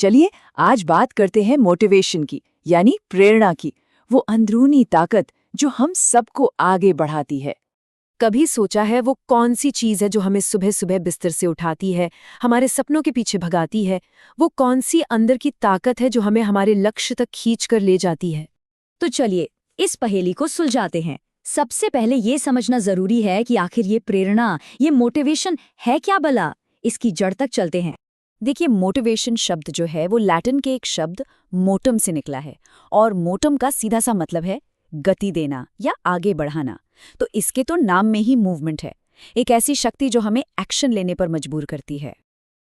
चलिए आज बात करते हैं मोटिवेशन की, यानी प्रेरणा की। वो अंदरूनी ताकत जो हम सबको आगे बढ़ाती है। कभी सोचा है वो कौन सी चीज है जो हमें सुबह सुबह बिस्तर से उठाती है, हमारे सपनों के पीछे भगाती है? वो कौन सी अंदर की ताकत है जो हमें हमारे लक्ष्य तक खींच कर ले जाती है? तो चलिए इस पहेली को सुलझाते हैं। सबसे पहले ये समझना जरूरी है कि आखिर ये प्रेरणा, ये मोटिवेशन है क्या भला। इसकी जड़ तक चलते हैं। देखिए, मोटिवेशन शब्द जो है वो लैटिन के एक शब्द मोटम से निकला है, और मोटम का सीधा सा मतलब है गति देना या आगे बढ़ाना। तो इसके तो नाम में ही मूवमेंट है, एक ऐसी शक्ति जो हमें एक्शन लेने पर मजबूर करती है।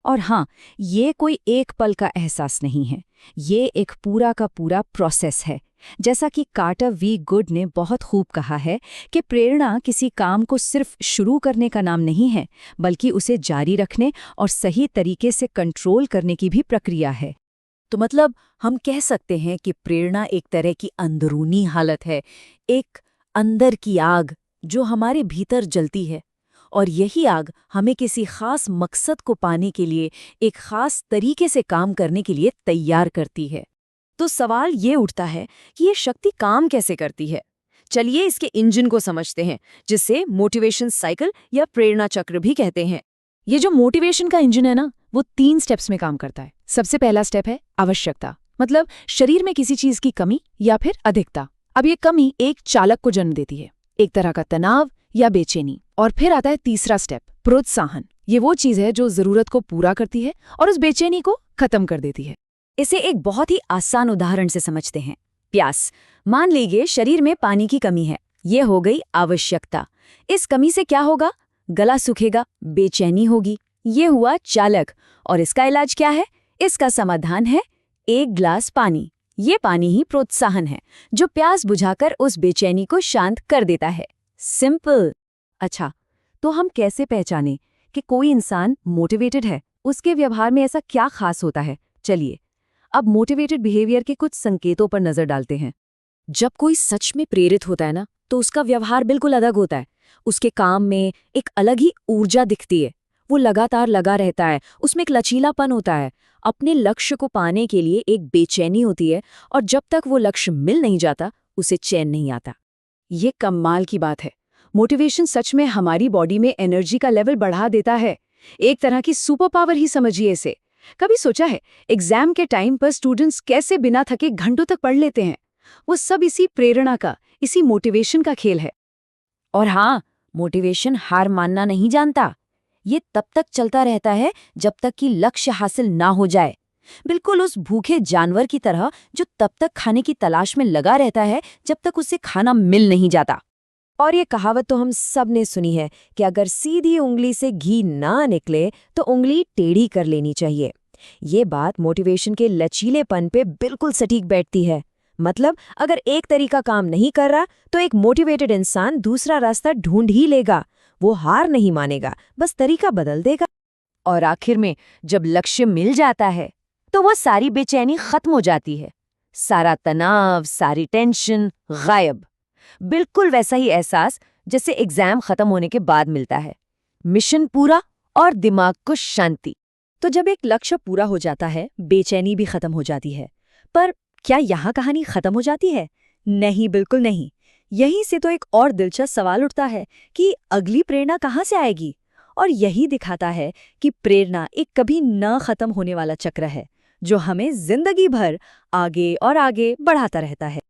और हाँ, ये कोई एक पल का एहसास नहीं है, ये एक पूरा का पूरा प्रोसेस है। जैसा कि कार्टर वी गुड ने बहुत खूब कहा है कि प्रेरणा किसी काम को सिर्फ शुरू करने का नाम नहीं है, बल्कि उसे जारी रखने और सही तरीके से कंट्रोल करने की भी प्रक्रिया है। तो मतलब हम कह सकते हैं कि प्रेरणा एक तरह की अंदरूनी हालत है, एक अंदर की आग जो हमारे भीतर जलती है, और यही आग हमें किसी खास मकसद को पाने के लिए, एक खास तरीके से काम करने के लिए तैयार करती है। तो सवाल ये उठता है कि ये शक्ति काम कैसे करती है। चलिए इसके इंजन को समझते हैं, जिसे मोटिवेशन साइकिल या प्रेरणा चक्र भी कहते हैं। ये जो मोटिवेशन का इंजन है ना, वो 3 स्टेप्स में काम करता है। सबसे पहला स्टेप है आवश्यकता, मतलब शरीर में किसी चीज की कमी या फिर अधिकता। अब ये कमी एक चालक को जन्म देती है, एक तरह का तनाव या बेचैनी। और फिर आता है तीसरा स्टेप, प्रोत्साहन। ये वो चीज है जो जरूरत को पूरा करती है और उस बेचैनी को खत्म कर देती है। इसे एक बहुत ही आसान उदाहरण से समझते हैं। प्यास। मान लीजिए शरीर में पानी की कमी है, ये हो गई आवश्यकता। इस कमी से क्या होगा? गला सूखेगा, बेचैनी होगी, ये हुआ चालक। और इसका इलाज क्या है? इसका समाधान है 1 गिलास पानी। ये पानी ही प्रोत्साहन है, जो प्यास बुझाकर उस बेचैनी को शांत कर देता है। सिंपल। अच्छा, तो हम कैसे पहचाने कि कोई इंसान मोटिवेटेड है? उसके व्यवहार में ऐसा क्या खास होता है? चलिए अब मोटिवेटेड बिहेवियर के कुछ संकेतों पर नजर डालते हैं। जब कोई सच में प्रेरित होता है ना, तो उसका व्यवहार बिल्कुल अलग होता है। उसके काम में एक अलग ही ऊर्जा दिखती है, वो लगातार लगा रहता है, उसमें एक लचीलापन होता है। अपने लक्ष्य को पाने के लिए एक बेचैनी होती है, और जब तक वो लक्ष्य मिल नहीं जाता उसे चैन नहीं आता। ये कमाल की बात है। मोटिवेशन सच में हमारी बॉडी में एनर्जी का लेवल बढ़ा देता है, एक तरह की सुपर पावर ही समझिए इसे। कभी सोचा है एग्जाम के टाइम पर स्टूडेंट्स कैसे बिना थके घंटों तक पढ़ लेते हैं? वो सब इसी प्रेरणा का, इसी मोटिवेशन का खेल है। और हाँ, मोटिवेशन हार मानना नहीं जानता। ये तब तक चलता रहता है जब तक कि लक्ष्य हासिल ना हो जाए, बिल्कुल उस भूखे जानवर की तरह जो तब तक खाने की तलाश में लगा रहता है जब तक उसे खाना मिल नहीं जाता। और ये कहावत तो हम सब ने सुनी है कि अगर सीधी उंगली से घी ना निकले तो उंगली टेढ़ी कर लेनी चाहिए। ये बात मोटिवेशन के लचीलेपन पे बिल्कुल सटीक बैठती है। मतलब अगर एक तरीका काम नहीं कर रहा तो एक मोटिवेटेड इंसान दूसरा रास्ता ढूंढ ही लेगा। वो हार नहीं मानेगा, बस तरीका बदल देगा। और आखिर में जब लक्ष्य मिल जाता है तो वो सारी बेचैनी खत्म हो जाती है, सारा तनाव, सारी टेंशन गायब। बिल्कुल वैसा ही एहसास जैसे एग्जाम खत्म होने के बाद मिलता है। मिशन पूरा और दिमाग को शांति। तो जब एक लक्ष्य पूरा हो जाता है, बेचैनी भी खत्म हो जाती है। पर क्या यहाँ कहानी खत्म हो जाती है? नहीं, बिल्कुल नहीं। यहीं से तो एक और दिलचस्प सवाल उठता है कि अगली प्रेरणा कहाँ से आएगी? और यही दिखाता है कि प्रेरणा एक कभी न खत्म होने वाला चक्र है, जो हमें जिंदगी भर आगे और आगे बढ़ाता रहता है।